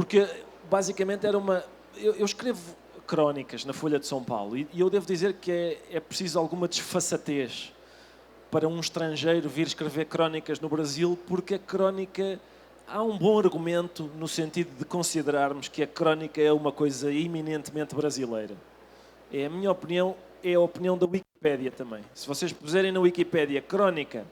Porque, basicamente, era uma... Eu escrevo crónicas na Folha de São Paulo e eu devo dizer que é preciso alguma desfaçatez para um estrangeiro vir escrever crónicas no Brasil, porque a crónica... Há um bom argumento no sentido de considerarmos que a crónica é uma coisa eminentemente brasileira. É a minha opinião, é a opinião da Wikipédia também. Se vocês puserem na Wikipédia crónica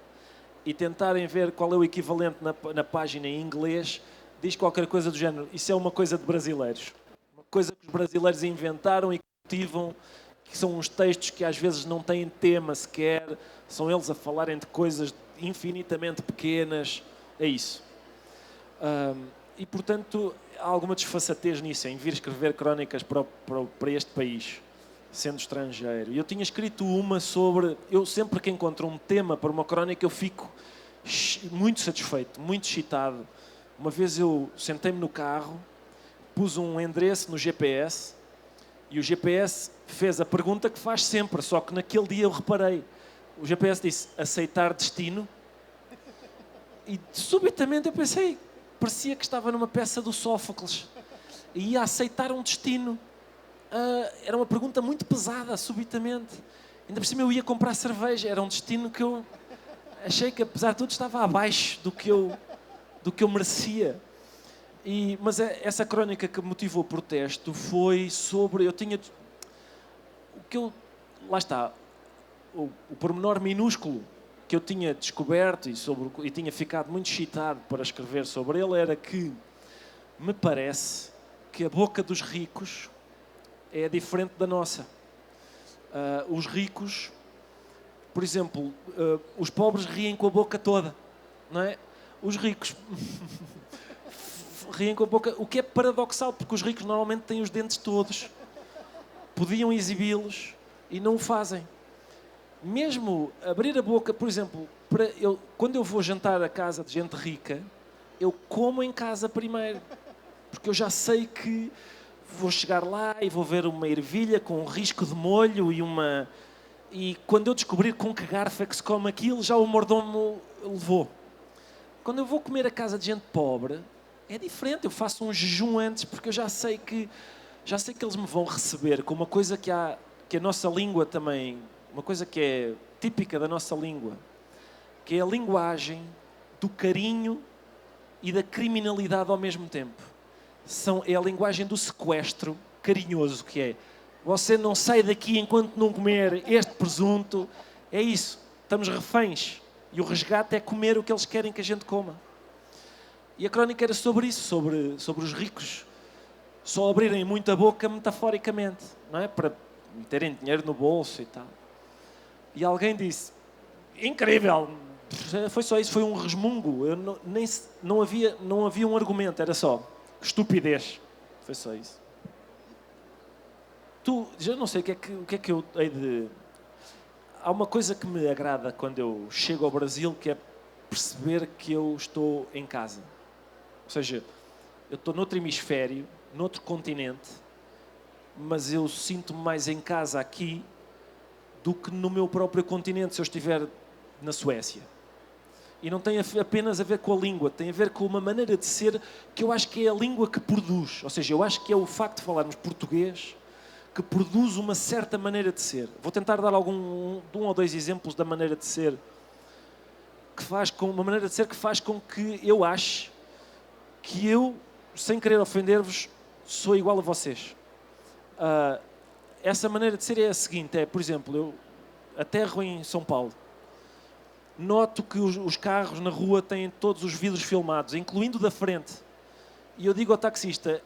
e tentarem ver qual é o equivalente na página em inglês, diz qualquer coisa do género. Isso é uma coisa de brasileiros. Uma coisa que os brasileiros inventaram e cultivam, que são uns textos que às vezes não têm tema sequer, são eles a falarem de coisas infinitamente pequenas. É isso. E, portanto, há alguma desfaçatez nisso, em vir escrever crónicas para este país, sendo estrangeiro. Eu tinha escrito uma sobre... Eu sempre que encontro um tema para uma crónica, eu fico muito satisfeito, muito excitado. Uma vez eu sentei-me no carro, pus um endereço no GPS e o GPS fez a pergunta que faz sempre, só que naquele dia eu reparei. O GPS disse, aceitar destino. E subitamente eu pensei... Parecia que estava numa peça do Sófocles e ia aceitar um destino. Era uma pergunta muito pesada, subitamente. Ainda por cima eu ia comprar cerveja. Era um destino que eu achei que, apesar de tudo, estava abaixo do que eu merecia. Mas essa crónica que motivou o protesto foi sobre... Lá está. O pormenor minúsculo que eu tinha descoberto e tinha ficado muito excitado para escrever sobre ele era que me parece que a boca dos ricos é diferente da nossa. Os ricos, por exemplo, os pobres riem com a boca toda, não é? Os ricos riem com a boca, o que é paradoxal, porque os ricos normalmente têm os dentes todos, podiam exibi-los e não o fazem. Mesmo abrir a boca, por exemplo, quando eu vou jantar a casa de gente rica, eu como em casa primeiro, porque eu já sei que vou chegar lá e vou ver uma ervilha com um risco de molho e quando eu descobrir com que garfo é que se come aquilo, já o mordomo levou. Quando eu vou comer a casa de gente pobre, é diferente, eu faço um jejum antes, porque eu já sei que eles me vão receber com uma coisa que a nossa língua também... Uma coisa que é típica da nossa língua, que é a linguagem do carinho e da criminalidade ao mesmo tempo. É a linguagem do sequestro carinhoso, que é você não sai daqui enquanto não comer este presunto. É isso, estamos reféns. E o resgate é comer o que eles querem que a gente coma. E a crónica era sobre isso, sobre os ricos só abrirem muito a boca metaforicamente, não é? Para meterem dinheiro no bolso e tal. E alguém disse, incrível, foi só isso, foi um resmungo, não havia um argumento, era só estupidez, foi só isso. Já não sei o que é que eu hei de... Há uma coisa que me agrada quando eu chego ao Brasil, que é perceber que eu estou em casa. Ou seja, eu estou noutro hemisfério, noutro continente, mas eu sinto-me mais em casa aqui do que no meu próprio continente, se eu estiver na Suécia. E não tem apenas a ver com a língua, tem a ver com uma maneira de ser que eu acho que é a língua que produz. Ou seja, eu acho que é o facto de falarmos português que produz uma certa maneira de ser. Vou tentar dar um ou dois exemplos da maneira de ser uma maneira de ser que faz com que eu ache que eu, sem querer ofender-vos, sou igual a vocês. Essa maneira de ser é a seguinte, por exemplo, eu aterro em São Paulo, noto que os carros na rua têm todos os vidros filmados, incluindo o da frente, e eu digo ao taxista,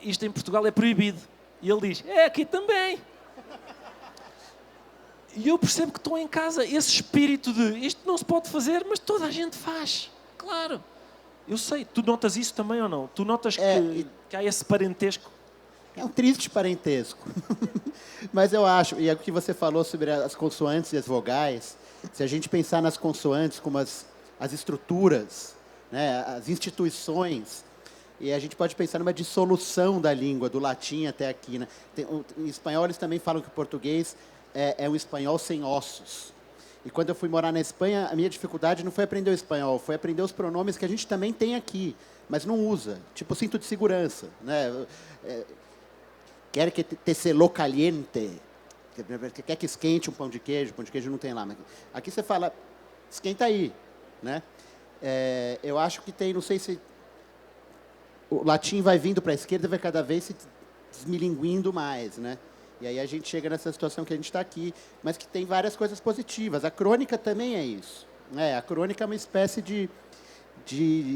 isto em Portugal é proibido, e ele diz, é aqui também. E eu percebo que estou em casa, esse espírito de, isto não se pode fazer, mas toda a gente faz, claro. Eu sei, tu notas isso também ou não? Tu notas que há esse parentesco? É um triste parentesco. Mas eu acho, e é o que você falou sobre as consoantes e as vogais, se a gente pensar nas consoantes como as estruturas, né, as instituições, e a gente pode pensar numa dissolução da língua, do latim até aqui. Né? Em espanhol, eles também falam que o português é um espanhol sem ossos. E quando eu fui morar na Espanha, a minha dificuldade não foi aprender o espanhol, foi aprender os pronomes que a gente também tem aqui. mas não usa. Tipo cinto de segurança, né? Quer que te se lo caliente. Quer que esquente um pão de queijo não tem lá. Mas aqui você fala, esquenta aí, né? Eu acho que tem, não sei se o latim vai vindo para a esquerda, vai cada vez se desmilinguindo mais, né? E aí a gente chega nessa situação que a gente está aqui, mas que tem várias coisas positivas. A crônica também é isso, né? A crônica é uma espécie de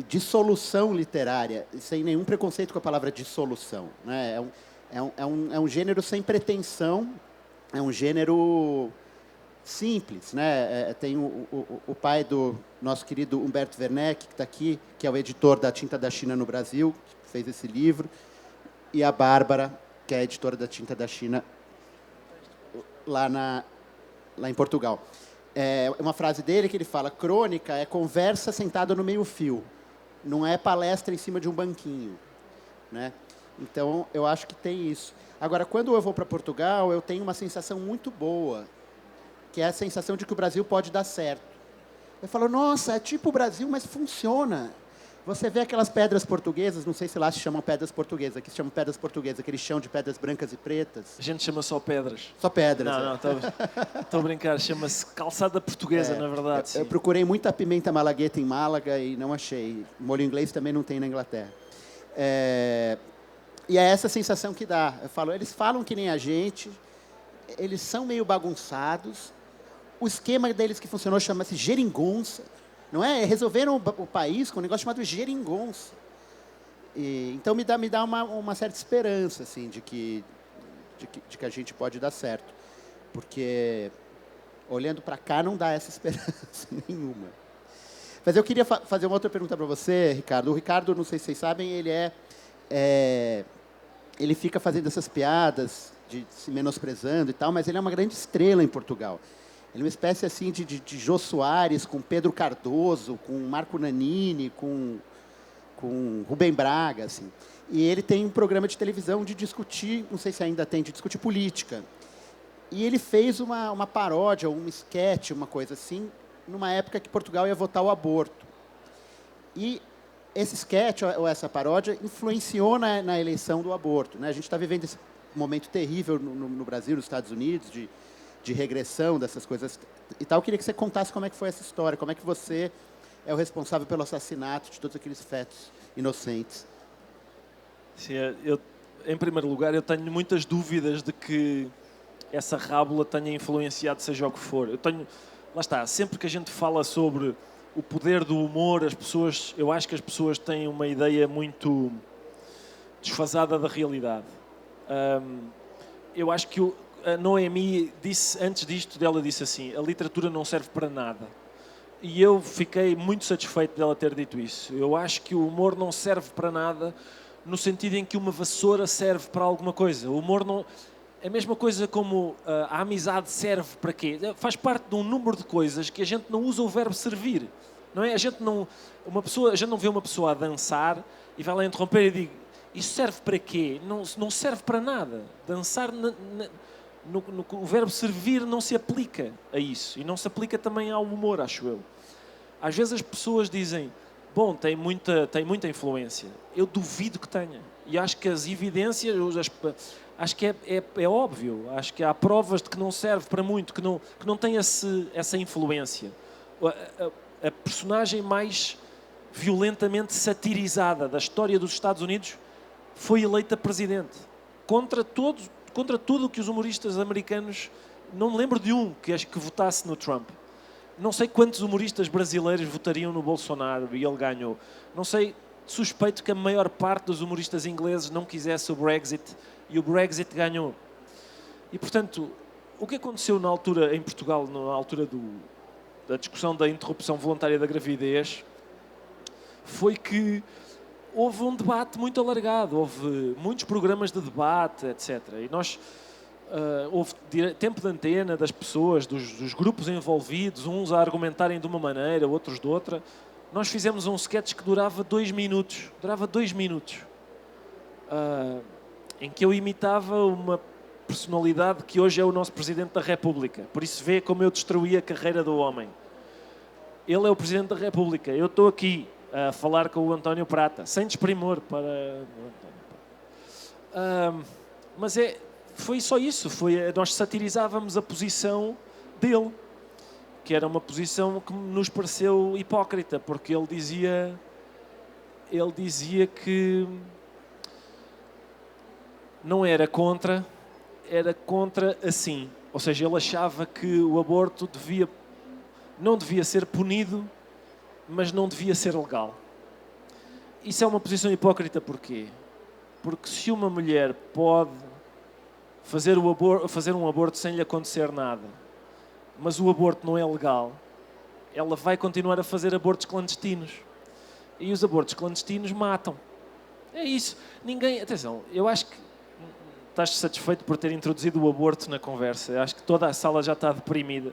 dissolução literária, sem nenhum preconceito com a palavra dissolução, né? É um gênero sem pretensão, é um gênero simples, né? Tem o pai do nosso querido Humberto Werneck, que está aqui, que é o editor da Tinta da China no Brasil, que fez esse livro, e a Bárbara, que é a editora da Tinta da China lá em Portugal. É uma frase dele que ele fala: crônica é conversa sentada no meio-fio, não é palestra em cima de um banquinho, né? Então, eu acho que tem isso. Agora, quando eu vou para Portugal, eu tenho uma sensação muito boa, que é a sensação de que o Brasil pode dar certo. Eu falo, nossa, é tipo o Brasil, mas funciona. Você vê aquelas pedras portuguesas, não sei se lá se chamam pedras portuguesas, aqui se chamam pedras portuguesas, aquele chão de pedras brancas e pretas. A gente chama só pedras. Só pedras. Não, estou a brincar. Chama-se calçada portuguesa, na verdade. Sim. Eu procurei muita pimenta malagueta em Málaga e não achei. Molho inglês também não tem na Inglaterra. E é essa sensação que dá. Eu falo, eles falam que nem a gente, eles são meio bagunçados. O esquema deles que funcionou chama-se geringonça. Não é? Resolveram o país com um negócio chamado geringonça. Então me dá uma certa esperança assim, de que a gente pode dar certo. Porque, olhando para cá, não dá essa esperança nenhuma. Mas eu queria fazer uma outra pergunta para você, Ricardo. O Ricardo, não sei se vocês sabem, ele fica fazendo essas piadas, de se menosprezando e tal, mas ele é uma grande estrela em Portugal. Ele é uma espécie assim de Jô Soares com Pedro Cardoso, com Marco Nanini, com Rubem Braga, assim. E ele tem um programa de televisão de discutir, não sei se ainda tem, de discutir política. E ele fez uma paródia, um esquete, uma coisa assim, numa época que Portugal ia votar o aborto. E esse esquete, ou essa paródia, influenciou na eleição do aborto, né? A gente está vivendo esse momento terrível no Brasil, nos Estados Unidos, de regressão dessas coisas e tal. Eu queria que você contasse como é que foi essa história, como é que você é o responsável pelo assassinato de todos aqueles fetos inocentes. Sim, em primeiro lugar, eu tenho muitas dúvidas de que essa rábula tenha influenciado seja o que for. Lá está, sempre que a gente fala sobre o poder do humor, eu acho que as pessoas têm uma ideia muito desfasada da realidade. Eu acho que a Noemi disse, antes disto, ela disse assim: a literatura não serve para nada. E eu fiquei muito satisfeito dela ter dito isso. Eu acho que o humor não serve para nada, no sentido em que uma vassoura serve para alguma coisa. O humor não... É a mesma coisa como a amizade serve para quê? Faz parte de um número de coisas que a gente não usa o verbo servir. Não é? A gente não vê uma pessoa a dançar e vai lá interromper e diz: isso serve para quê? Não serve para nada. Dançar... o verbo servir não se aplica a isso. E não se aplica também ao humor, acho eu. Às vezes as pessoas dizem: bom, tem muita influência. Eu duvido que tenha. E acho que as evidências... Acho que é óbvio. Acho que há provas de que não serve para muito, que não tem essa influência. A personagem mais violentamente satirizada da história dos Estados Unidos foi eleita presidente. Contra tudo o que os humoristas americanos... Não me lembro de um que votasse no Trump. Não sei quantos humoristas brasileiros votariam no Bolsonaro e ele ganhou. Não sei, suspeito que a maior parte dos humoristas ingleses não quisesse o Brexit e o Brexit ganhou. E, portanto, o que aconteceu na altura, em Portugal, na altura da discussão da interrupção voluntária da gravidez, foi que houve um debate muito alargado, houve muitos programas de debate, etc. E houve tempo de antena das pessoas, dos grupos envolvidos, uns a argumentarem de uma maneira, outros de outra. Nós fizemos um sketch que durava 2 minutos. Em que eu imitava uma personalidade que hoje é o nosso Presidente da República. Por isso vê como eu destruí a carreira do homem. Ele é o Presidente da República. Eu estou aqui a falar com o António Prata, sem desprimor para o António Prata. Mas foi só isso, nós satirizávamos a posição dele, que era uma posição que nos pareceu hipócrita, porque ele dizia que não era contra assim. Ou seja, ele achava que o aborto não devia ser punido, mas não devia ser legal. Isso é uma posição hipócrita porquê? Porque se uma mulher pode fazer um aborto sem lhe acontecer nada, mas o aborto não é legal, ela vai continuar a fazer abortos clandestinos. E os abortos clandestinos matam. É isso. Atenção, eu acho que estás satisfeito por ter introduzido o aborto na conversa. Eu acho que toda a sala já está deprimida.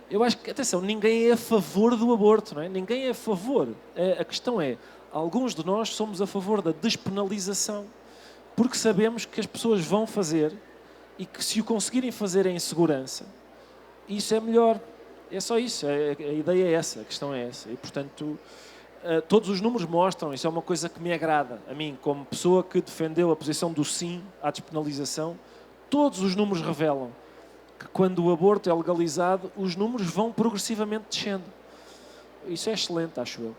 Eu acho que, atenção, ninguém é a favor do aborto, não é? Ninguém é a favor. A questão é, alguns de nós somos a favor da despenalização, porque sabemos que as pessoas vão fazer e que se o conseguirem fazer em segurança, isso é melhor. É só isso. A ideia é essa, a questão é essa. E, portanto, todos os números mostram, isso é uma coisa que me agrada, a mim, como pessoa que defendeu a posição do sim à despenalização, todos os números revelam que quando o aborto é legalizado, os números vão progressivamente descendo. Isso é excelente, acho eu.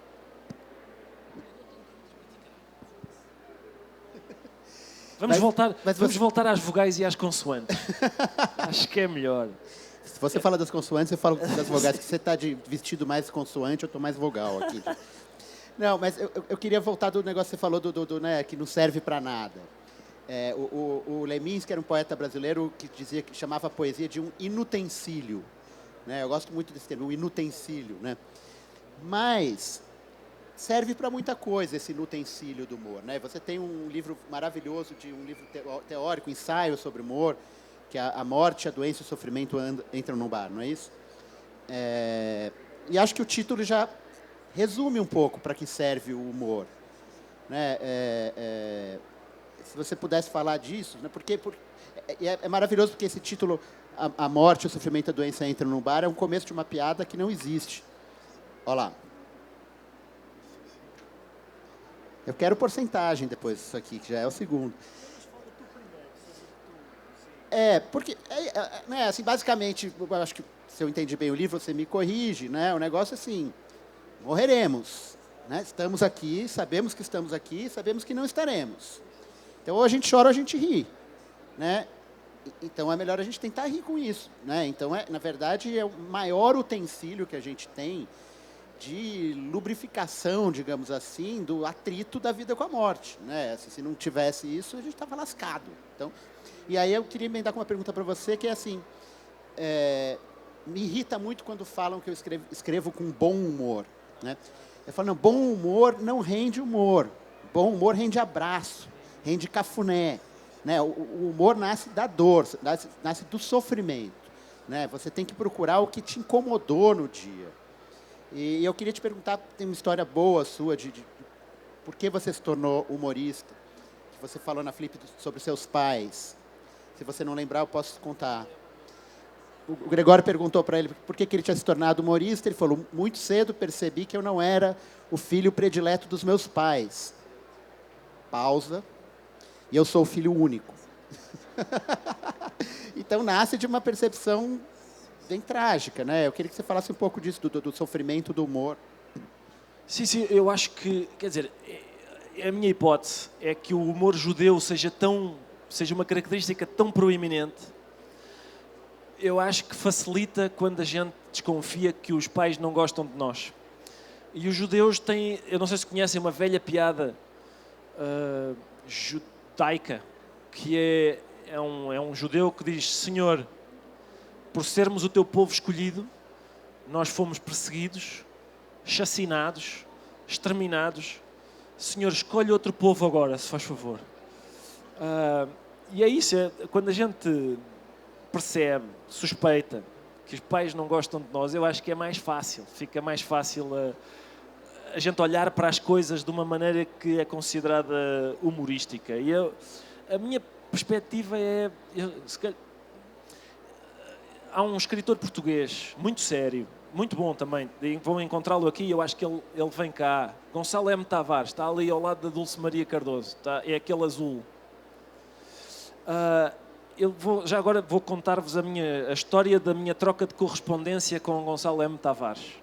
Vamos voltar às vogais e às consoantes. Acho que é melhor. Se você fala das consoantes, eu falo das vogais. Que você está de vestido mais consoante, eu estou mais vogal aqui. Não, mas eu queria voltar do negócio que você falou né, que não serve para nada. O Leminski, que era um poeta brasileiro, que chamava a poesia de um inutensílio. Né? Eu gosto muito desse termo, um inutensílio. Né? Mas serve para muita coisa esse inutensílio do humor. Né? Você tem um livro maravilhoso, um livro teórico, ensaio sobre humor, que é A Morte, a Doença e o Sofrimento Entram num Bar, não é isso? E acho que o título já resume um pouco para que serve o humor. Né? Se você pudesse falar disso, né? Porque é maravilhoso porque esse título, A Morte, o Sofrimento e a Doença Entram num Bar, é um começo de uma piada que não existe. Olha lá. Eu quero porcentagem depois disso aqui, que já é o segundo. Porque, né, assim, basicamente, eu acho que se eu entendi bem o livro, você me corrige, né? O negócio é assim, morreremos, né? Estamos aqui, sabemos que estamos aqui, sabemos que não estaremos. Então, ou a gente chora ou a gente ri, né? Então, é melhor a gente tentar rir com isso, né? Então, na verdade, é o maior utensílio que a gente tem de lubrificação, digamos assim, do atrito da vida com a morte, né? Assim, se não tivesse isso, a gente estava lascado. Então, e aí eu queria emendar com uma pergunta para você, que é assim, me irrita muito quando falam que eu escrevo com bom humor, né? Eu falo, não, bom humor não rende humor, bom humor rende abraço, rende cafuné, né? O humor nasce da dor, nasce do sofrimento, né? Você tem que procurar o que te incomodou no dia. E eu queria te perguntar, tem uma história boa sua de por que você se tornou humorista, que você falou na Flip sobre seus pais. Se você não lembrar, eu posso contar. O Gregório perguntou para ele por que ele tinha se tornado humorista. Ele falou, muito cedo percebi que eu não era o filho predileto dos meus pais. Pausa. E eu sou o filho único. Então, nasce de uma percepção bem trágica, né? Eu queria que você falasse um pouco disso, do sofrimento, do humor. Sim, eu acho que, quer dizer, a minha hipótese é que o humor judeu seja uma característica tão proeminente. Eu acho que facilita quando a gente desconfia que os pais não gostam de nós. E os judeus têm, eu não sei se conhecem uma velha piada judaica, que é um judeu que diz, Senhor, por sermos o teu povo escolhido, nós fomos perseguidos, chacinados, exterminados. Senhor, escolhe outro povo agora, se faz favor. E é isso, quando a gente percebe, suspeita, que os pais não gostam de nós, eu acho que é mais fácil, fica mais fácil a gente olhar para as coisas de uma maneira que é considerada humorística. E a minha perspectiva há um escritor português muito sério, muito bom também. Vão encontrá-lo aqui, eu acho que ele vem cá. Gonçalo M. Tavares, está ali ao lado da Dulce Maria Cardoso, é aquele azul. Já agora vou contar-vos a história da minha troca de correspondência com o Gonçalo M. Tavares.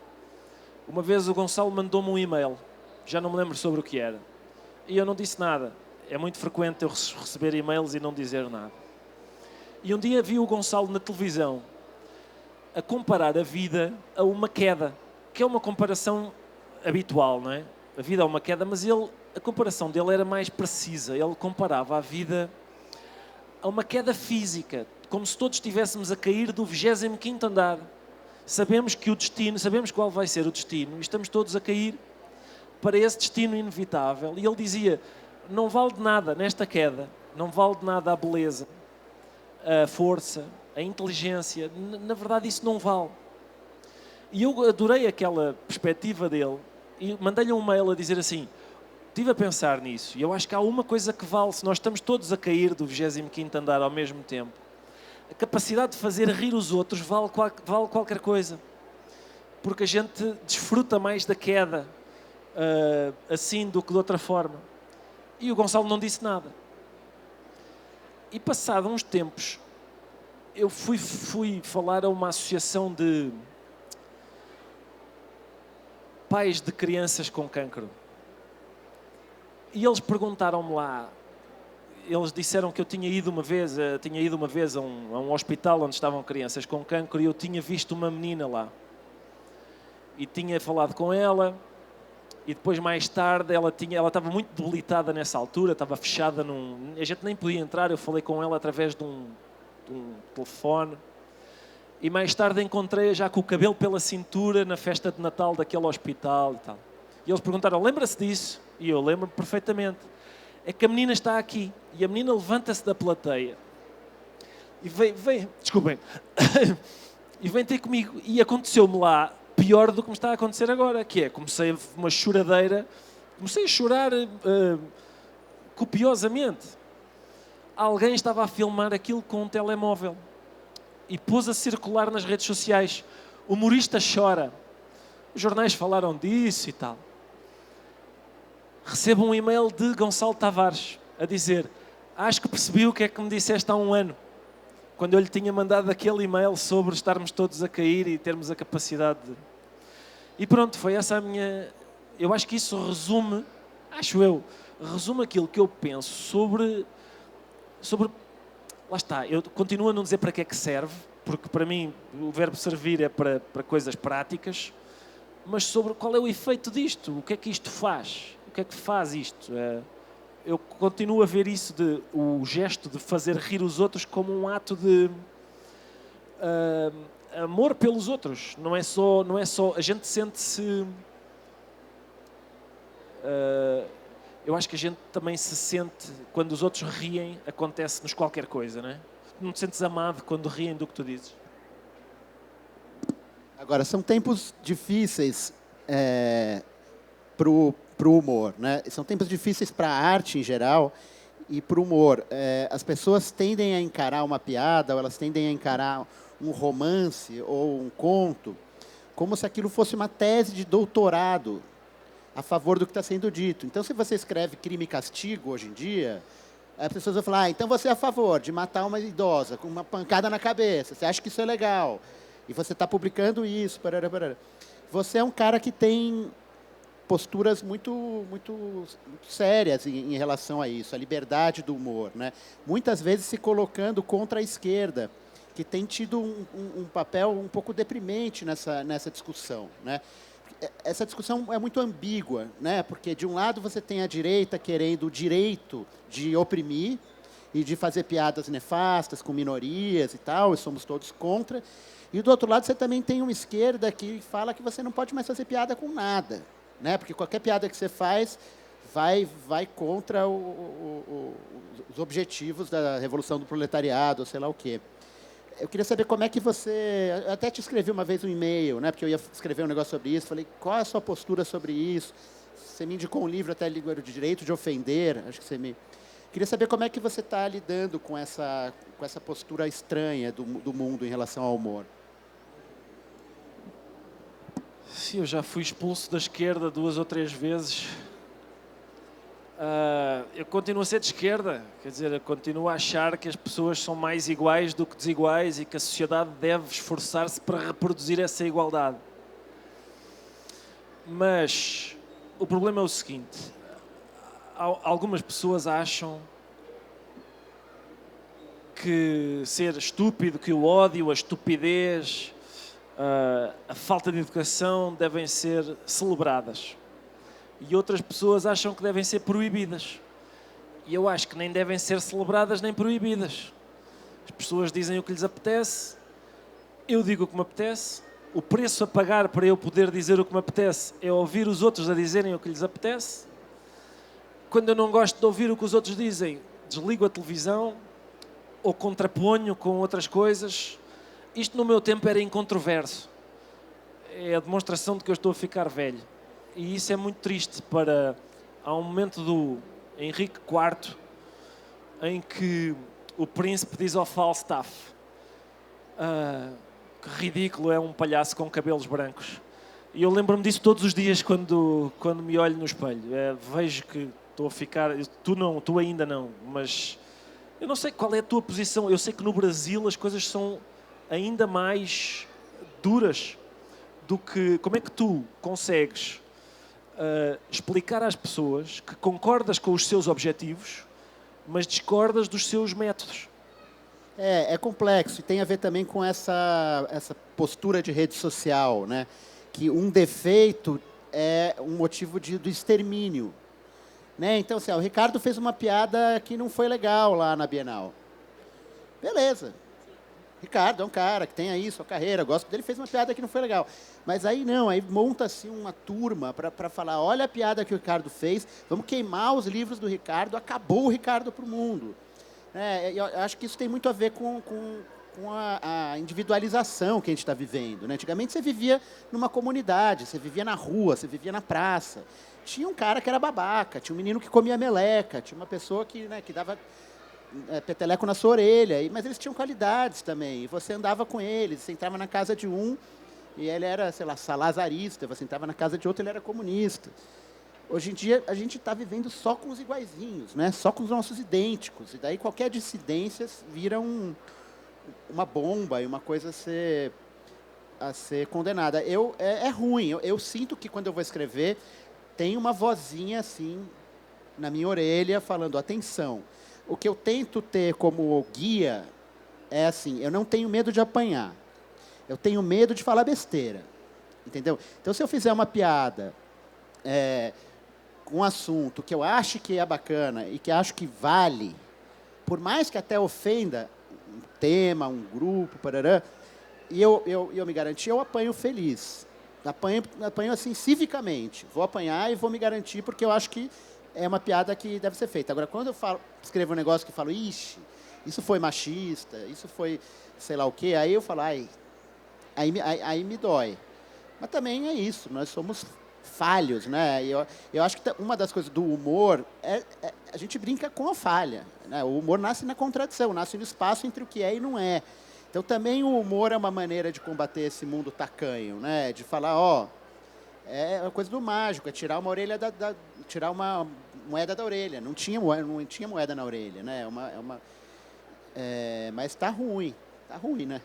Uma vez o Gonçalo mandou-me um e-mail, já não me lembro sobre o que era, e eu não disse nada. É muito frequente eu receber e-mails e não dizer nada. E um dia vi o Gonçalo na televisão a comparar a vida a uma queda, que é uma comparação habitual, não é? A vida é uma queda, mas a comparação dele era mais precisa. Ele comparava a vida a uma queda física, como se todos estivéssemos a cair do 25º andar. Sabemos qual vai ser o destino, e estamos todos a cair para esse destino inevitável. E ele dizia, não vale de nada nesta queda, não vale de nada a beleza, a força, a inteligência, na verdade isso não vale. E eu adorei aquela perspectiva dele e mandei-lhe um mail a dizer assim, estive a pensar nisso e eu acho que há uma coisa que vale, se nós estamos todos a cair do 25º andar ao mesmo tempo, a capacidade de fazer rir os outros vale qualquer coisa, porque a gente desfruta mais da queda assim do que de outra forma. E o Gonçalo não disse nada. E passado uns tempos, eu fui falar a uma associação de pais de crianças com cancro. E eles perguntaram-me lá, eles disseram que eu tinha ido uma vez a um hospital onde estavam crianças com cancro e eu tinha visto uma menina lá. E tinha falado com ela e depois mais tarde ela estava muito debilitada nessa altura, estava fechada a gente nem podia entrar, eu falei com ela através de um telefone e mais tarde encontrei-a já com o cabelo pela cintura na festa de Natal daquele hospital e tal. E eles perguntaram, lembra-se disso? E eu lembro-me perfeitamente. É que a menina está aqui e a menina levanta-se da plateia e desculpem, e vem ter comigo e aconteceu-me lá pior do que me está a acontecer agora, que é, comecei uma choradeira, comecei a chorar copiosamente. Alguém estava a filmar aquilo com um telemóvel e pôs a circular nas redes sociais. O humorista chora. Os jornais falaram disso e tal. Recebo um e-mail de Gonçalo Tavares a dizer, acho que percebi o que é que me disseste há um ano, quando eu lhe tinha mandado aquele e-mail sobre estarmos todos a cair e termos a capacidade de... E pronto, foi essa a minha... Eu acho que isso resume aquilo que eu penso sobre... Lá está, eu continuo a não dizer para que é que serve, porque para mim o verbo servir é para coisas práticas, mas sobre qual é o efeito disto, o que é que isto faz, o que é que faz isto. Eu continuo a ver isso, o gesto de fazer rir os outros como um ato de amor pelos outros. Não é só a gente sente-se... eu acho que a gente também se sente, quando os outros riem, acontece-nos qualquer coisa, não é? Não te sentes amado quando riem do que tu dizes. Agora, são tempos difíceis para o humor, né? São tempos difíceis para a arte em geral e para o humor. As pessoas tendem a encarar uma piada, ou elas tendem a encarar um romance ou um conto como se aquilo fosse uma tese de doutorado a favor do que está sendo dito. Então, se você escreve Crime e Castigo hoje em dia, as pessoas vão falar, então você é a favor de matar uma idosa com uma pancada na cabeça, você acha que isso é legal, e você está publicando isso, parará, parará. Você é um cara que tem posturas muito sérias em relação a isso, a liberdade do humor, né? Muitas vezes se colocando contra a esquerda, que tem tido um papel um pouco deprimente nessa discussão, né? Essa discussão é muito ambígua, né? Porque, de um lado, você tem a direita querendo o direito de oprimir e de fazer piadas nefastas com minorias e tal, e somos todos contra. E, do outro lado, você também tem uma esquerda que fala que você não pode mais fazer piada com nada, né? Porque qualquer piada que você faz vai contra os objetivos da revolução do proletariado, ou sei lá o quê. Eu queria saber como é que você... Eu até te escrevi uma vez um e-mail, né, porque eu ia escrever um negócio sobre isso. Falei, qual é a sua postura sobre isso? Você me indicou um livro, até Língua de Direito de Ofender. Acho que você me... Queria saber como é que você está lidando com essa postura estranha do mundo em relação ao humor. Sim, eu já fui expulso da esquerda 2 ou 3 vezes. Eu continuo a ser de esquerda, quer dizer, eu continuo a achar que as pessoas são mais iguais do que desiguais e que a sociedade deve esforçar-se para reproduzir essa igualdade. Mas o problema é o seguinte: algumas pessoas acham que ser estúpido, que o ódio, a estupidez, a falta de educação devem ser celebradas. E outras pessoas acham que devem ser proibidas. E eu acho que nem devem ser celebradas nem proibidas. As pessoas dizem o que lhes apetece, eu digo o que me apetece. O preço a pagar para eu poder dizer o que me apetece é ouvir os outros a dizerem o que lhes apetece. Quando eu não gosto de ouvir o que os outros dizem, desligo a televisão ou contraponho com outras coisas. Isto no meu tempo era incontroverso. É a demonstração de que eu estou a ficar velho. E isso é muito triste para... Há um momento do Henrique IV em que o príncipe diz ao Falstaff que ridículo é um palhaço com cabelos brancos. E eu lembro-me disso todos os dias quando me olho no espelho. Vejo que estou a ficar... Tu ainda não, mas... Eu não sei qual é a tua posição. Eu sei que no Brasil as coisas são ainda mais duras do que... Como é que tu consegues explicar às pessoas que concordas com os seus objetivos, mas discordas dos seus métodos? É complexo e tem a ver também com essa postura de rede social, né? Que um defeito é um motivo do extermínio. Né? Então, assim, o Ricardo fez uma piada que não foi legal lá na Bienal. Beleza. Ricardo é um cara que tem aí sua carreira, gosto dele, fez uma piada que não foi legal. Mas aí não, aí monta-se uma turma para falar, olha a piada que o Ricardo fez, vamos queimar os livros do Ricardo, acabou o Ricardo para o mundo. Eu acho que isso tem muito a ver com a individualização que a gente está vivendo. Né? Antigamente você vivia numa comunidade, você vivia na rua, você vivia na praça. Tinha um cara que era babaca, tinha um menino que comia meleca, tinha uma pessoa que dava peteleco na sua orelha, mas eles tinham qualidades também, e você andava com eles, você entrava na casa de um, e ele era, sei lá, salazarista, você entrava na casa de outro, ele era comunista. Hoje em dia, a gente está vivendo só com os iguaizinhos, né? Só com os nossos idênticos, e daí qualquer dissidência vira uma bomba e uma coisa a ser condenada. É ruim, eu sinto que quando eu vou escrever, tem uma vozinha assim na minha orelha falando, atenção. O que eu tento ter como guia é assim, eu não tenho medo de apanhar. Eu tenho medo de falar besteira. Entendeu? Então, se eu fizer uma piada com um assunto que eu acho que é bacana e que acho que vale, por mais que até ofenda um tema, um grupo, parará, e eu me garantir, eu apanho feliz. Apanho assim, civicamente. Vou apanhar e vou me garantir, porque eu acho que é uma piada que deve ser feita. Agora, quando eu escrevo um negócio que falo, ixi, isso foi machista, isso foi sei lá o quê, aí eu falo, aí me dói. Mas também é isso, nós somos falhos, né? Eu acho que uma das coisas do humor a gente brinca com a falha. Né? O humor nasce na contradição, nasce no espaço entre o que é e não é. Então, também o humor é uma maneira de combater esse mundo tacanho, né? De falar, é uma coisa do mágico, é tirar uma orelha tirar uma moeda da orelha. Não tinha moeda na orelha, né? Mas está ruim, né?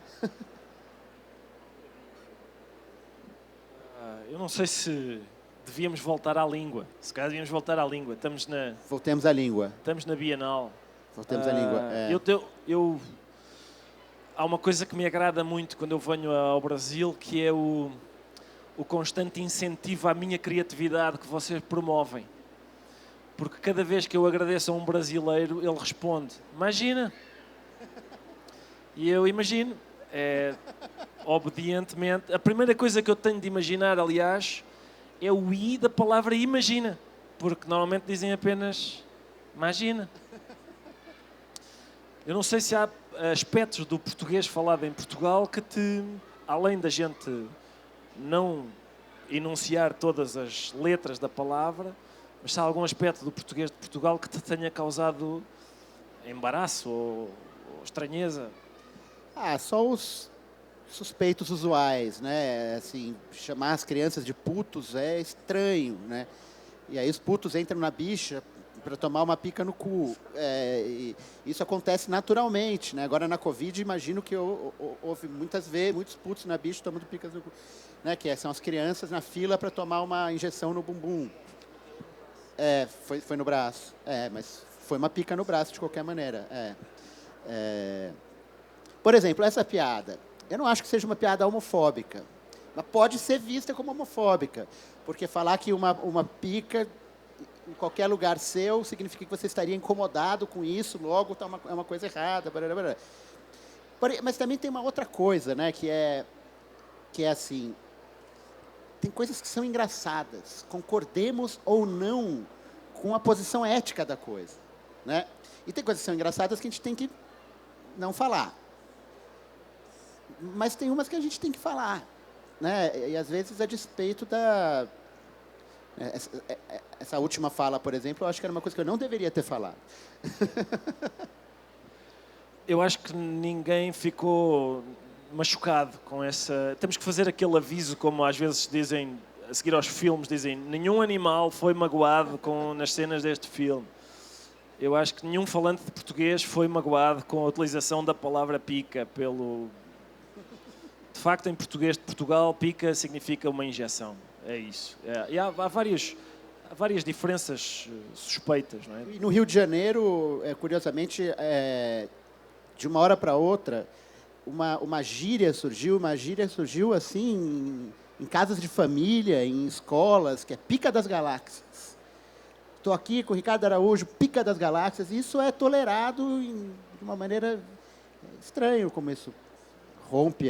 Eu não sei se devíamos voltar à língua. Se calhar devíamos voltar à língua. Voltemos à língua. Estamos na Bienal. Voltemos à língua. Há uma coisa que me agrada muito quando eu venho ao Brasil, que é o constante incentivo à minha criatividade que vocês promovem. Porque cada vez que eu agradeço a um brasileiro, ele responde, imagina. E eu imagino. Obedientemente. A primeira coisa que eu tenho de imaginar, aliás, é o I da palavra imagina. Porque normalmente dizem apenas imagina. Eu não sei se há aspectos do português falado em Portugal que além da gente não enunciar todas as letras da palavra, mas se há algum aspecto do português de Portugal que te tenha causado embaraço ou estranheza? Só os suspeitos usuais, né? Assim, chamar as crianças de putos é estranho, né? E aí os putos entram na bicha para tomar uma pica no cu. E isso acontece naturalmente, né? Agora na Covid, imagino que houve muitas vezes muitos putos na bicha tomando picas no cu, né? Que são as crianças na fila para tomar uma injeção no bumbum. Foi no braço. Mas foi uma pica no braço de qualquer maneira. Por exemplo, essa piada. Eu não acho que seja uma piada homofóbica, mas pode ser vista como homofóbica, porque falar que uma pica em qualquer lugar seu significa que você estaria incomodado com isso, logo é uma coisa errada. Blá, blá, blá. Mas também tem uma outra coisa, né, que é assim, tem coisas que são engraçadas, concordemos ou não com a posição ética da coisa, né? E tem coisas que são engraçadas que a gente tem que não falar. Mas tem umas que a gente tem que falar, né? E às vezes a despeito da... Essa última fala, por exemplo, eu acho que era uma coisa que eu não deveria ter falado. Eu acho que ninguém ficou machucado com essa... Temos que fazer aquele aviso, como às vezes dizem, a seguir aos filmes, dizem nenhum animal foi magoado nas cenas deste filme. Eu acho que nenhum falante de português foi magoado com a utilização da palavra pica pelo... De facto, em português de Portugal, pica significa uma injeção. É isso. E há várias diferenças suspeitas, não é? E no Rio de Janeiro, curiosamente, de uma hora para outra, uma gíria surgiu assim, em casas de família, em escolas, que é pica das galáxias. Estou aqui com o Ricardo Araújo, pica das galáxias, e isso é tolerado de uma maneira estranha, como isso rompe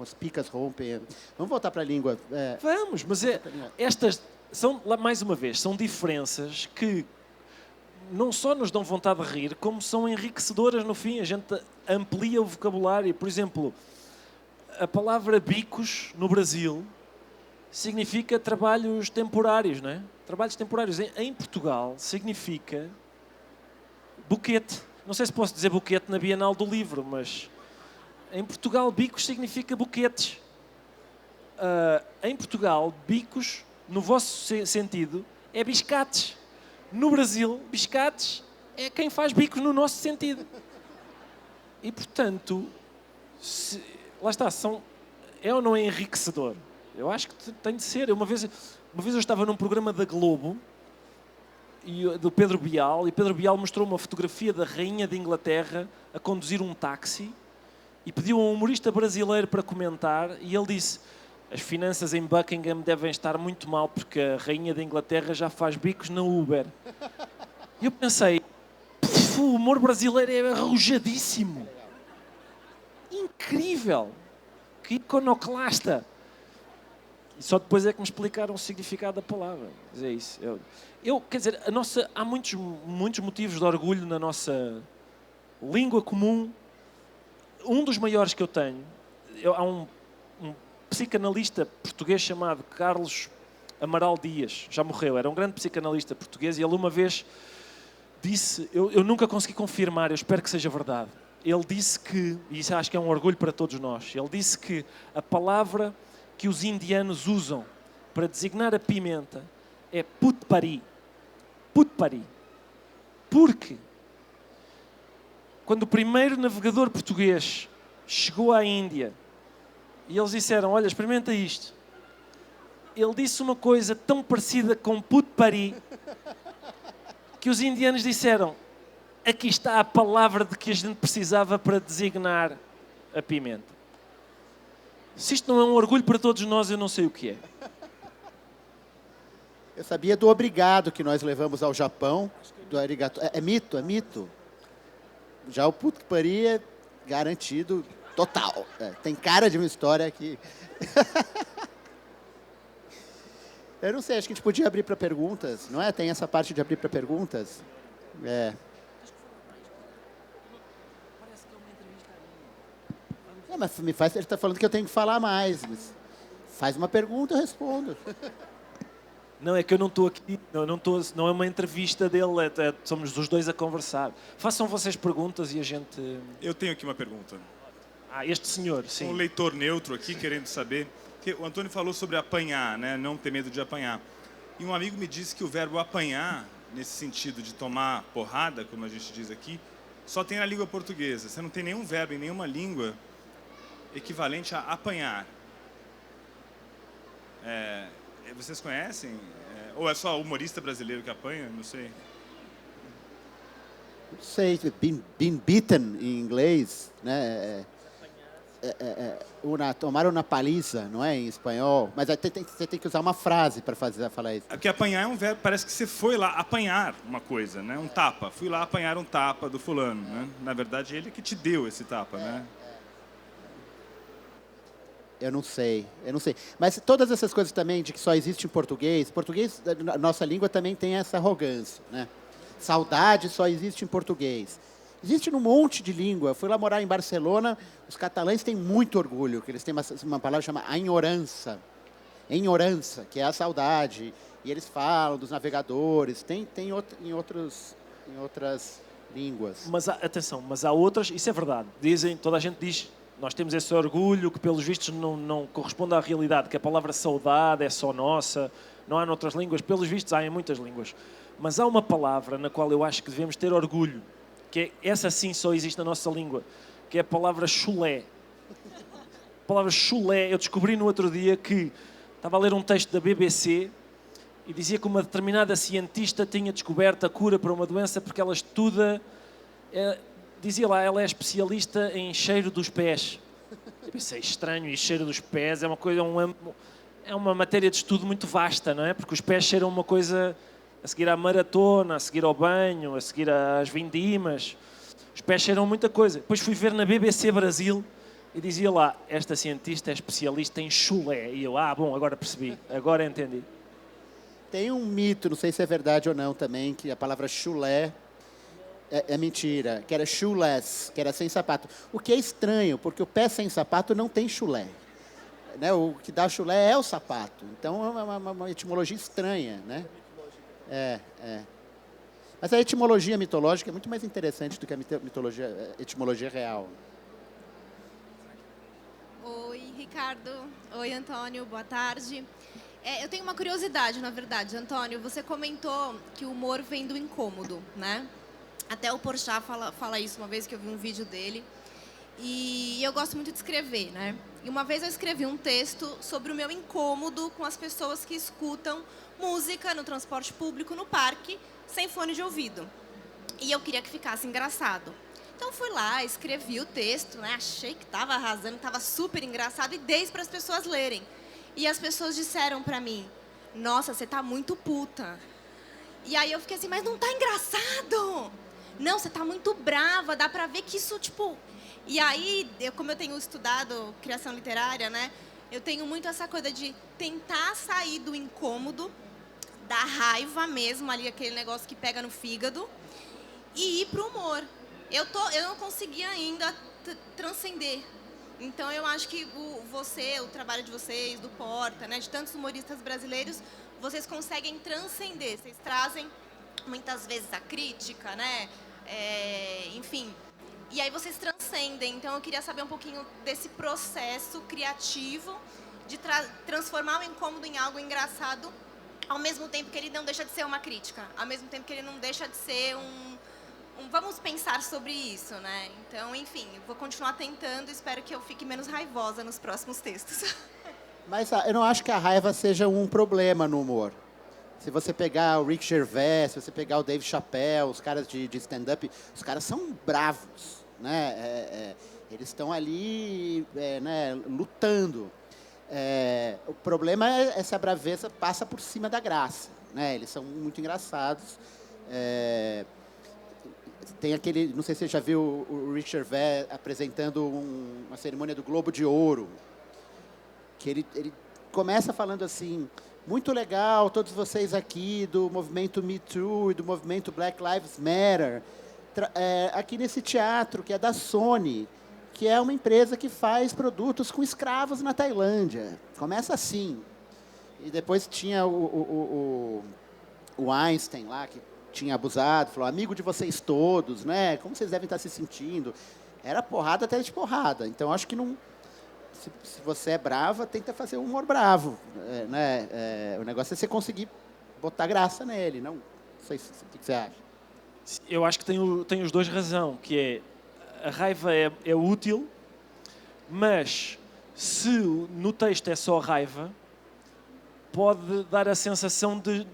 as picas rompem. Vamos voltar para a língua. Vamos, mas estas são, mais uma vez, são diferenças que não só nos dão vontade de rir, como são enriquecedoras no fim. A gente amplia o vocabulário. Por exemplo, a palavra bicos no Brasil significa trabalhos temporários, não é? Trabalhos temporários. Em Portugal significa buquete. Não sei se posso dizer buquete na Bienal do Livro, mas em Portugal bicos significa buquetes. Em Portugal, bicos, no vosso sentido, é biscates. No Brasil, biscates é quem faz bicos no nosso sentido. E, portanto, lá está, é ou não é enriquecedor? Eu acho que tem de ser. Uma vez eu estava num programa da Globo, do Pedro Bial, e Pedro Bial mostrou uma fotografia da rainha de Inglaterra a conduzir um táxi e pediu a um humorista brasileiro para comentar, e ele disse: as finanças em Buckingham devem estar muito mal porque a rainha da Inglaterra já faz bicos na Uber. E eu pensei, o humor brasileiro é arrojadíssimo. Incrível. Que iconoclasta. E só depois é que me explicaram o significado da palavra. Mas é isso. Quer dizer, há muitos motivos de orgulho na nossa língua comum. Um dos maiores que eu tenho, há um psicanalista português chamado Carlos Amaral Dias, já morreu, era um grande psicanalista português, e ele uma vez disse, eu nunca consegui confirmar, eu espero que seja verdade, ele disse que, e isso acho que é um orgulho para todos nós, ele disse que a palavra que os indianos usam para designar a pimenta é putpari. Putpari. Porque quando o primeiro navegador português chegou à Índia e eles disseram, olha, experimenta isto. Ele disse uma coisa tão parecida com putpari que os indianos disseram, aqui está a palavra de que a gente precisava para designar a pimenta. Se isto não é um orgulho para todos nós, eu não sei o que é. Eu sabia do obrigado que nós levamos ao Japão, do arigato. É mito, é mito. Já o putpari é garantido total. Tem cara de uma história aqui. Eu não sei, acho que a gente podia abrir para perguntas, não é? Tem essa parte de abrir para perguntas? Não, mas ele está falando que eu tenho que falar mais. Mas faz uma pergunta, eu respondo. Não, é que eu não estou aqui, não é uma entrevista dele, somos os dois a conversar. Façam vocês perguntas e a gente... Eu tenho aqui uma pergunta. Este senhor, sim. Um leitor neutro aqui querendo saber, que o Antônio falou sobre apanhar, né? Não ter medo de apanhar. E um amigo me disse que o verbo apanhar, nesse sentido de tomar porrada, como a gente diz aqui, só tem na língua portuguesa. Você não tem nenhum verbo em nenhuma língua equivalente a apanhar. Vocês conhecem? Ou é só humorista brasileiro que apanha? Não sei. Não sei, been beaten em inglês, né? Tomar uma paliza, não é, em espanhol. Mas aí você tem que usar uma frase para falar isso. Porque apanhar é um verbo, parece que você foi lá apanhar uma coisa, né? Um tapa. Fui lá apanhar um tapa do fulano, né? Na verdade, ele que te deu esse tapa, né? Eu não sei. Mas todas essas coisas também de que só existe em português, a nossa língua também tem essa arrogância, né? Saudade só existe em português. Existe num monte de língua. Eu fui lá morar em Barcelona, os catalães têm muito orgulho, que eles têm uma palavra chamada enhorança. Enhorança, que é a saudade. E eles falam dos navegadores, tem em outras línguas. Mas atenção, mas há outras, isso é verdade. Toda a gente diz, nós temos esse orgulho que pelos vistos não corresponde à realidade, que a palavra saudade é só nossa, não há noutras línguas, pelos vistos há em muitas línguas. Mas há uma palavra na qual eu acho que devemos ter orgulho, que essa sim só existe na nossa língua, que é a palavra chulé. A palavra chulé, eu descobri no outro dia que estava a ler um texto da BBC e dizia que uma determinada cientista tinha descoberto a cura para uma doença porque ela estuda, dizia lá, ela é especialista em cheiro dos pés. Eu pensei, estranho, e cheiro dos pés é uma coisa, é uma matéria de estudo muito vasta, não é? Porque os pés cheiram uma coisa a seguir à maratona, a seguir ao banho, a seguir às vindimas. Os pés cheiram muita coisa. Depois fui ver na BBC Brasil e dizia lá, esta cientista é especialista em chulé. E eu, bom, agora percebi, agora entendi. Tem um mito, não sei se é verdade ou não também, que a palavra chulé é mentira, que era shoeless, que era sem sapato. O que é estranho, porque o pé sem sapato não tem chulé. Né? O que dá chulé é o sapato. Então é uma etimologia estranha, né? Mas a etimologia mitológica é muito mais interessante do que a etimologia real. Oi, Ricardo. Oi, Antônio. Boa tarde. Eu tenho uma curiosidade, na verdade. Antônio, você comentou que o humor vem do incômodo, né? Até o Porchat fala isso uma vez que eu vi um vídeo dele. E eu gosto muito de escrever, né? E uma vez eu escrevi um texto sobre o meu incômodo com as pessoas que escutam música no transporte público, no parque, sem fone de ouvido. E eu queria que ficasse engraçado. Então fui lá, escrevi o texto, né? Achei que estava arrasando, estava super engraçado e dei para as pessoas lerem. E as pessoas disseram para mim, nossa, você tá muito puta. E aí eu fiquei assim, mas não tá engraçado. Não, você tá muito brava, dá para ver que isso, tipo... E aí, como eu tenho estudado criação literária, né? Eu tenho muito essa coisa de tentar sair do incômodo, da raiva mesmo, ali aquele negócio que pega no fígado, e ir pro humor. Eu não consegui ainda transcender. Então, eu acho que o trabalho de vocês, do Porta, né, de tantos humoristas brasileiros, vocês conseguem transcender. Vocês trazem, muitas vezes, a crítica, né? Enfim. E aí vocês transcendem. Então, eu queria saber um pouquinho desse processo criativo de transformar o incômodo em algo engraçado, ao mesmo tempo que ele não deixa de ser uma crítica, ao mesmo tempo que ele não deixa de ser vamos pensar sobre isso, né? Então, enfim, eu vou continuar tentando, espero que eu fique menos raivosa nos próximos textos. Mas eu não acho que a raiva seja um problema no humor. Se você pegar o Rick Gervais, se você pegar o Dave Chappelle, os caras de stand-up, os caras são bravos, né? Eles estão ali né, lutando. O problema é se a braveza passa por cima da graça, né? Eles são muito engraçados. Tem aquele, não sei se você já viu o Rick Gervais apresentando uma cerimônia do Globo de Ouro, que ele começa falando assim, muito legal, todos vocês aqui do movimento Me Too e do movimento Black Lives Matter, aqui nesse teatro que é da Sony, que é uma empresa que faz produtos com escravos na Tailândia. Começa assim. E depois tinha o Einstein lá, que tinha abusado, falou, amigo de vocês todos, né? Como vocês devem estar se sentindo? era porrada até de porrada. Então, acho que não... Se você é brava, tenta fazer um humor bravo. Né? O negócio é você conseguir botar graça nele. Não sei o que você acha. Eu acho que tem os dois razão, que é a raiva é útil, mas se no texto é só raiva, pode dar a sensação de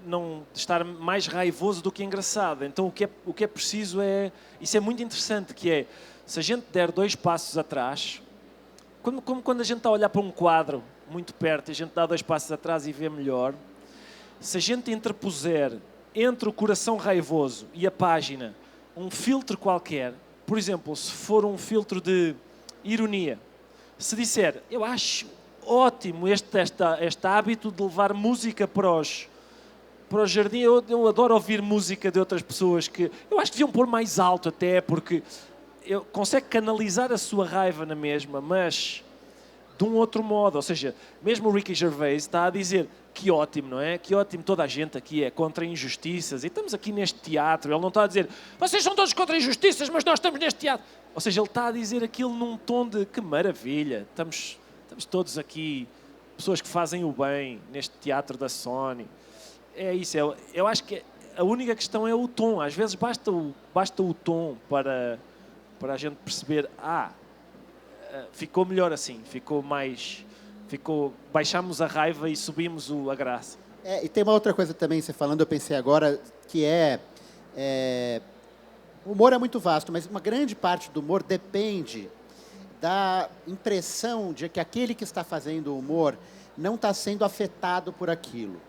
não de estar mais raivoso do que engraçado. Então o que é preciso é... Isso é muito interessante, que é, se a gente der 2 passos atrás, como quando a gente está a olhar para um quadro muito perto e a gente dá 2 passos atrás e vê melhor, se a gente interpuser entre o coração raivoso e a página um filtro qualquer, por exemplo, se for um filtro de ironia, se disser, eu acho ótimo este hábito de levar música para o jardim, eu adoro ouvir música de outras pessoas, que eu acho que deviam pôr mais alto até, porque consegue canalizar a sua raiva na mesma, mas de um outro modo. Ou seja, mesmo o Ricky Gervais está a dizer que ótimo, não é? Que ótimo, toda a gente aqui é contra injustiças e estamos aqui neste teatro. Ele não está a dizer, vocês são todos contra injustiças, mas nós estamos neste teatro. Ou seja, ele está a dizer aquilo num tom de que maravilha, estamos todos aqui, pessoas que fazem o bem neste teatro da Sony. É isso, eu acho que a única questão é o tom. Às vezes basta o tom para a gente perceber, ficou melhor assim, baixamos a raiva e subimos a graça. E tem uma outra coisa também, você falando, eu pensei agora, que o humor é muito vasto, mas uma grande parte do humor depende da impressão de que aquele que está fazendo o humor não está sendo afetado por aquilo.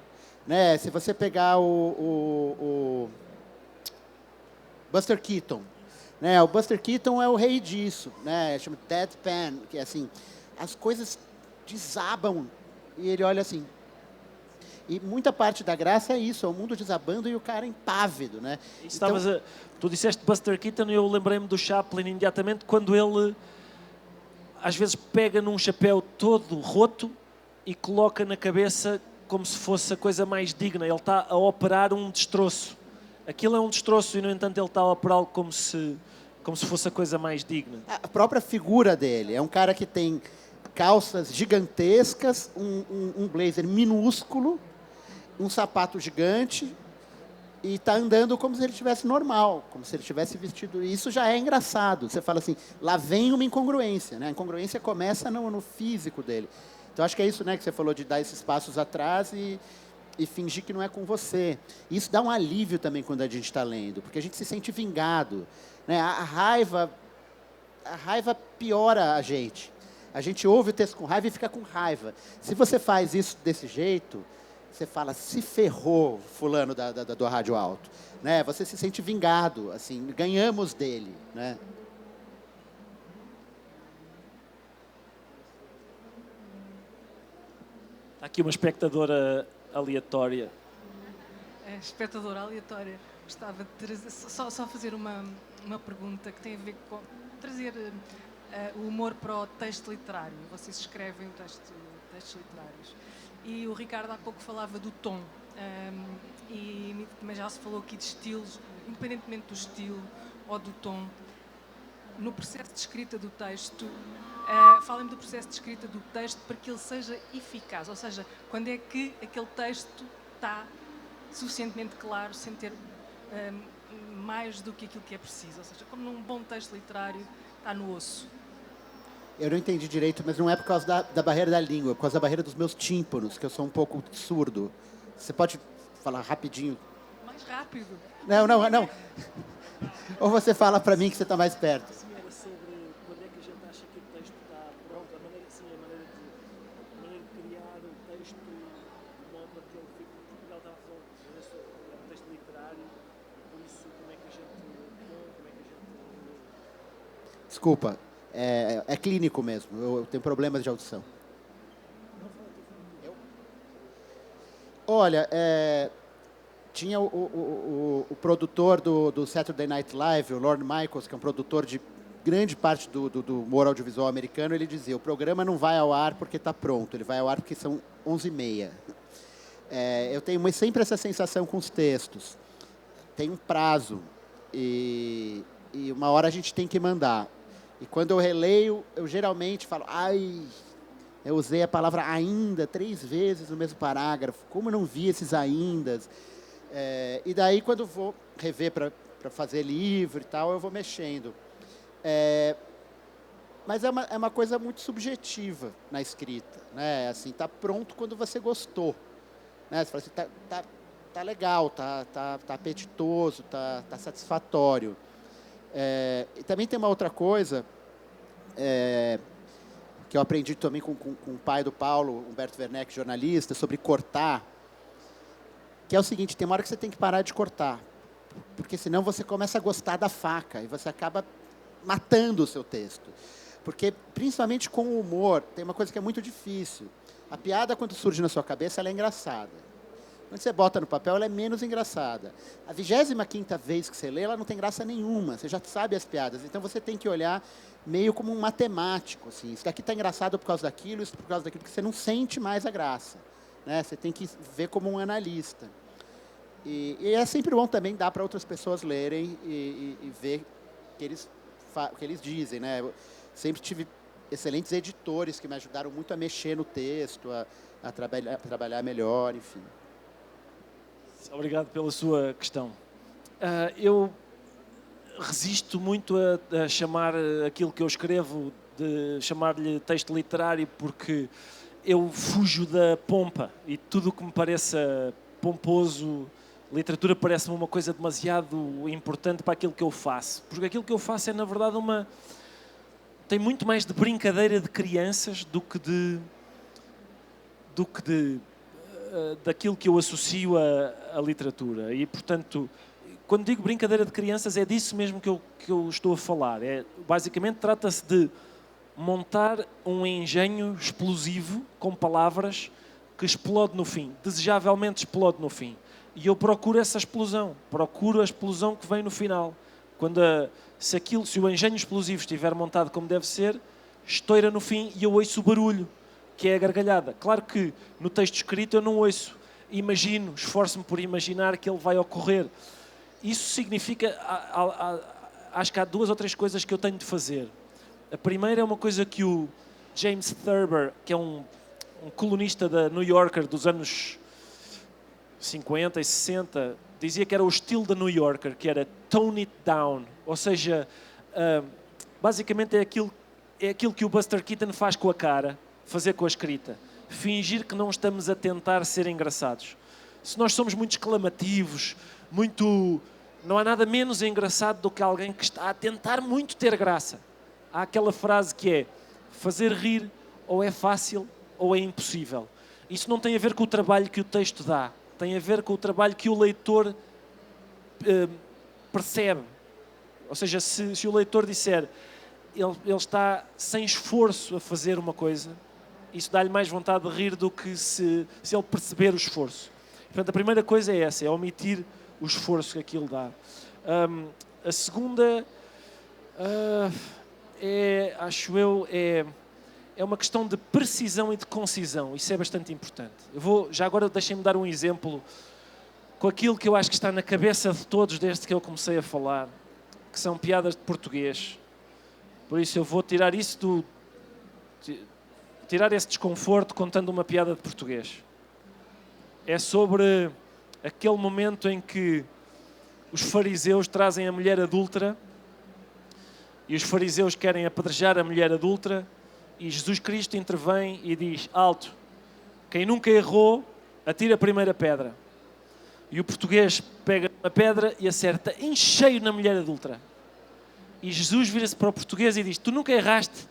Né? Se você pegar o Buster Keaton, né? O Buster Keaton é o rei disso, né? Chama deadpan, que é assim, as coisas desabam e ele olha assim. E muita parte da graça é isso, é o mundo desabando e o cara impávido, né? Então, tu disseste Buster Keaton e eu lembrei-me do Chaplin imediatamente, quando ele às vezes pega num chapéu todo roto e coloca na cabeça como se fosse a coisa mais digna. Ele está a operar um destroço. Aquilo é um destroço e, no entanto, ele está a operá-lo como se fosse a coisa mais digna. A própria figura dele é um cara que tem calças gigantescas, um blazer minúsculo, um sapato gigante e está andando como se ele estivesse normal, como se ele tivesse vestido. Isso já é engraçado. Você fala assim, lá vem uma incongruência, né? A incongruência começa no físico dele. Então, acho que é isso, né, que você falou de dar esses passos atrás e fingir que não é com você. Isso dá um alívio também quando a gente está lendo, porque a gente se sente vingado. Né? A raiva piora a gente. A gente ouve o texto com raiva e fica com raiva. Se você faz isso desse jeito, você fala, se ferrou fulano do rádio alto. Né? Você se sente vingado, assim, ganhamos dele. Né? Aqui uma espectadora aleatória. Espectadora aleatória. Gostava de trazer, só fazer uma pergunta que tem a ver com trazer o humor para o texto literário. Vocês escrevem textos literários. E o Ricardo há pouco falava do tom. Mas já se falou aqui de estilos, independentemente do estilo ou do tom. No processo de escrita do texto, falem-me do processo de escrita do texto para que ele seja eficaz. Ou seja, quando é que aquele texto está suficientemente claro, sem ter mais do que aquilo que é preciso. Ou seja, como num bom texto literário, está no osso. Eu não entendi direito, mas não é por causa da barreira da língua, é por causa da barreira dos meus tímpanos, que eu sou um pouco surdo. Você pode falar rapidinho? Mais rápido. Não. Ou você fala para mim que você está mais perto. Era sobre quando é que a gente acha que o texto está pronto, a maneira de criar o texto de modo a que ele fique. Portugal estava falando um texto literário, por isso como é que a gente. Desculpa, é clínico mesmo, eu tenho problemas de audição. Olha, tinha o produtor do Saturday Night Live, o Lorne Michaels, que é um produtor de grande parte do humor audiovisual americano, ele dizia, o programa não vai ao ar porque está pronto, ele vai ao ar porque são 11h30. Eu tenho sempre essa sensação com os textos. Tem um prazo. E uma hora a gente tem que mandar. E quando eu releio, eu geralmente falo, ai, eu usei a palavra ainda 3 vezes no mesmo parágrafo, como eu não vi esses aindas. E daí, quando eu vou rever para fazer livro e tal, eu vou mexendo. Mas é uma coisa muito subjetiva na escrita, né? Assim, tá pronto quando você gostou, né? Você fala assim, tá legal, tá apetitoso, tá satisfatório. E também tem uma outra coisa que eu aprendi também com o pai do Paulo, Humberto Werneck, jornalista, sobre cortar, que é o seguinte, tem uma hora que você tem que parar de cortar, porque senão você começa a gostar da faca e você acaba matando o seu texto. Porque, principalmente com o humor, tem uma coisa que é muito difícil. A piada, quando surge na sua cabeça, ela é engraçada. Quando você bota no papel, ela é menos engraçada. A 25ª vez que você lê, ela não tem graça nenhuma. Você já sabe as piadas. Então, você tem que olhar meio como um matemático. Assim. Isso daqui está engraçado por causa daquilo, isso por causa daquilo, porque você não sente mais a graça. Né? Você tem que ver como um analista. E é sempre bom também dar para outras pessoas lerem e ver o que eles dizem. Né? Eu sempre tive excelentes editores que me ajudaram muito a mexer no texto, a trabalhar melhor, enfim. Obrigado pela sua questão. Eu resisto muito a chamar aquilo que eu escrevo, de chamar-lhe texto literário, porque eu fujo da pompa e tudo o que me pareça pomposo, literatura parece-me uma coisa demasiado importante para aquilo que eu faço. Porque aquilo que eu faço é, na verdade, tem muito mais de brincadeira de crianças do que daquilo que eu associo à literatura. E, portanto, quando digo brincadeira de crianças, é disso mesmo que eu estou a falar. Basicamente, trata-se de montar um engenho explosivo com palavras que explode no fim, desejavelmente explode no fim. E eu procuro essa explosão, procuro a explosão que vem no final. Se o engenho explosivo estiver montado como deve ser, estoura no fim e eu ouço o barulho, que é a gargalhada. Claro que no texto escrito eu não ouço, imagino, esforço-me por imaginar que ele vai ocorrer. Isso significa, acho que há 2 ou 3 coisas que eu tenho de fazer. A primeira é uma coisa que o James Thurber, que é um colunista da New Yorker dos anos 50 e 60, dizia que era o estilo da New Yorker, que era tone it down, ou seja, basicamente é aquilo que o Buster Keaton faz com a cara, fazer com a escrita, fingir que não estamos a tentar ser engraçados. Se nós somos muito exclamativos, não há nada menos engraçado do que alguém que está a tentar muito ter graça. Há aquela frase que é, fazer rir ou é fácil ou é impossível. Isso não tem a ver com o trabalho que o texto dá, tem a ver com o trabalho que o leitor percebe. Ou seja, se o leitor disser ele está sem esforço a fazer uma coisa, isso dá-lhe mais vontade de rir do que se ele perceber o esforço. Portanto, a primeira coisa é essa, é omitir o esforço que aquilo dá. A segunda é uma questão de precisão e de concisão. Isso é bastante importante. Já agora deixem-me dar um exemplo com aquilo que eu acho que está na cabeça de todos desde que eu comecei a falar, que são piadas de português. Por isso eu vou tirar esse desconforto contando uma piada de português. É sobre aquele momento em que os fariseus trazem a mulher adúltera e os fariseus querem apedrejar a mulher adúltera e Jesus Cristo intervém e diz, alto, quem nunca errou, atira a primeira pedra. E o português pega uma pedra e acerta em cheio na mulher adúltera. E Jesus vira-se para o português e diz, tu nunca erraste?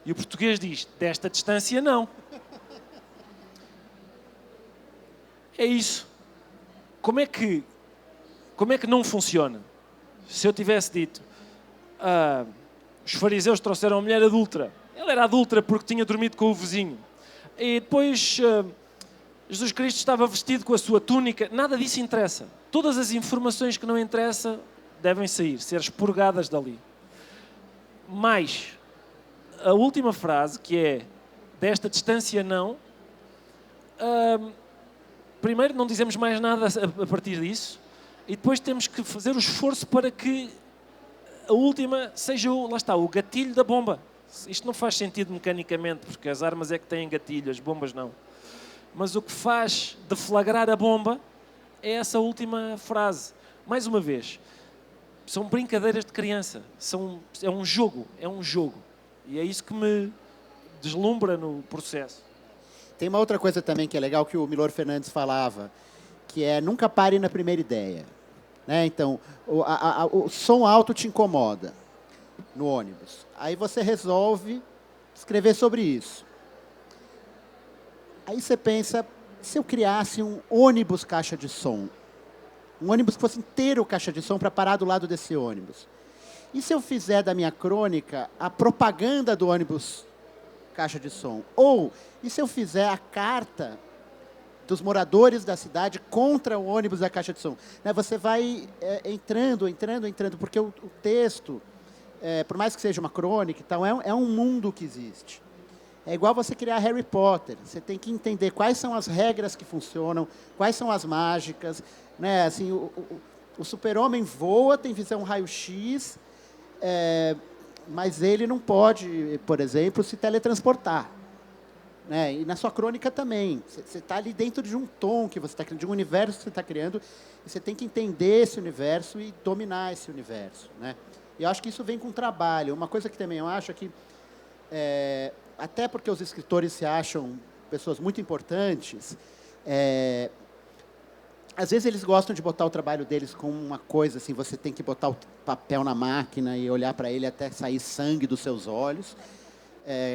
E o português diz, desta distância não. É isso. Como é que não funciona? Se eu tivesse dito, os fariseus trouxeram a mulher adúltera. Ela era adúltera porque tinha dormido com o vizinho. E depois Jesus Cristo estava vestido com a sua túnica. Nada disso interessa. Todas as informações que não interessam devem ser expurgadas dali. Mas a última frase, que é desta distância não, primeiro não dizemos mais nada a partir disso e depois temos que fazer o esforço para que a última seja lá está, o gatilho da bomba. Isto não faz sentido mecanicamente, porque as armas é que têm gatilho, as bombas não. Mas o que faz deflagrar a bomba é essa última frase. Mais uma vez, são brincadeiras de criança. É um jogo. E é isso que me deslumbra no processo. Tem uma outra coisa também que é legal que o Milor Fernandes falava, que é nunca pare na primeira ideia. Né? Então, o som alto te incomoda no ônibus. Aí você resolve escrever sobre isso. Aí você pensa, se eu criasse um ônibus caixa de som, um ônibus que fosse inteiro caixa de som para parar do lado desse ônibus. E se eu fizer da minha crônica a propaganda do ônibus caixa de som? Ou, e se eu fizer a carta dos moradores da cidade contra o ônibus da caixa de som? Né, você vai entrando, porque o texto, por mais que seja uma crônica, então, é um mundo que existe. É igual você criar Harry Potter. Você tem que entender quais são as regras que funcionam, quais são as mágicas. Né? Assim, o super-homem voa, tem visão raio-x, mas ele não pode, por exemplo, se teletransportar. Né? E na sua crônica também. Você está ali dentro de um tom que você está criando, de um universo que você está criando, e você tem que entender esse universo e dominar esse universo. Né? E eu acho que isso vem com trabalho. Uma coisa que também eu acho é que, até porque os escritores se acham pessoas muito importantes, às vezes eles gostam de botar o trabalho deles como uma coisa, assim, você tem que botar o papel na máquina e olhar para ele até sair sangue dos seus olhos,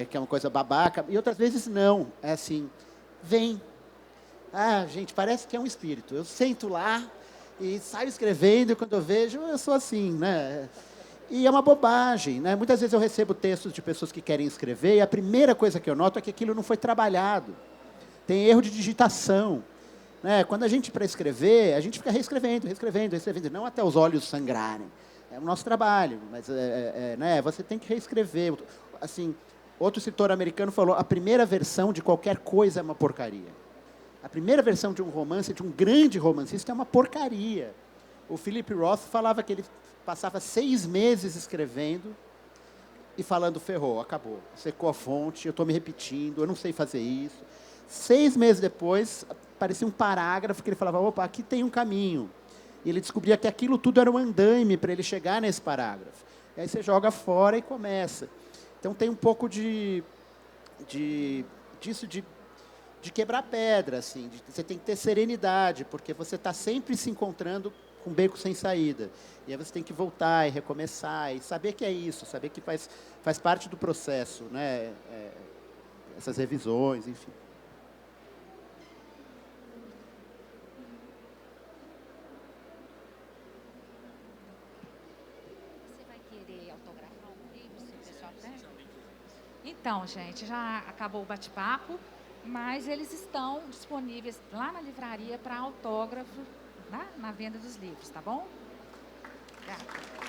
que é uma coisa babaca, e outras vezes não, é assim, vem. Ah, gente, parece que é um espírito. Eu sento lá e saio escrevendo, e quando eu vejo, eu sou assim, né? E é uma bobagem, né? Muitas vezes eu recebo textos de pessoas que querem escrever e a primeira coisa que eu noto é que aquilo não foi trabalhado. Tem erro de digitação. Né? Quando a gente, para escrever, a gente fica reescrevendo, não até os olhos sangrarem. É o nosso trabalho, mas né? Você tem que reescrever. Assim, outro escritor americano falou, a primeira versão de qualquer coisa é uma porcaria. A primeira versão de um romance, de um grande romancista, é uma porcaria. O Philip Roth falava que ele passava 6 meses escrevendo e falando, ferrou, acabou. Secou a fonte, eu estou me repetindo, eu não sei fazer isso. 6 meses depois, aparecia um parágrafo que ele falava, opa, aqui tem um caminho. E ele descobria que aquilo tudo era um andaime para ele chegar nesse parágrafo. E aí você joga fora e começa. Então tem um pouco disso de quebrar pedra, assim. Você tem que ter serenidade, porque você está sempre se encontrando com um beco sem saída. E aí você tem que voltar e recomeçar, e saber que é isso, saber que faz parte do processo, né? Essas revisões, enfim. Você vai querer autografar um livro, se o pessoal quer? Então, gente, já acabou o bate-papo, mas eles estão disponíveis lá na livraria para autógrafo, né, na venda dos livros, tá bom? Obrigada.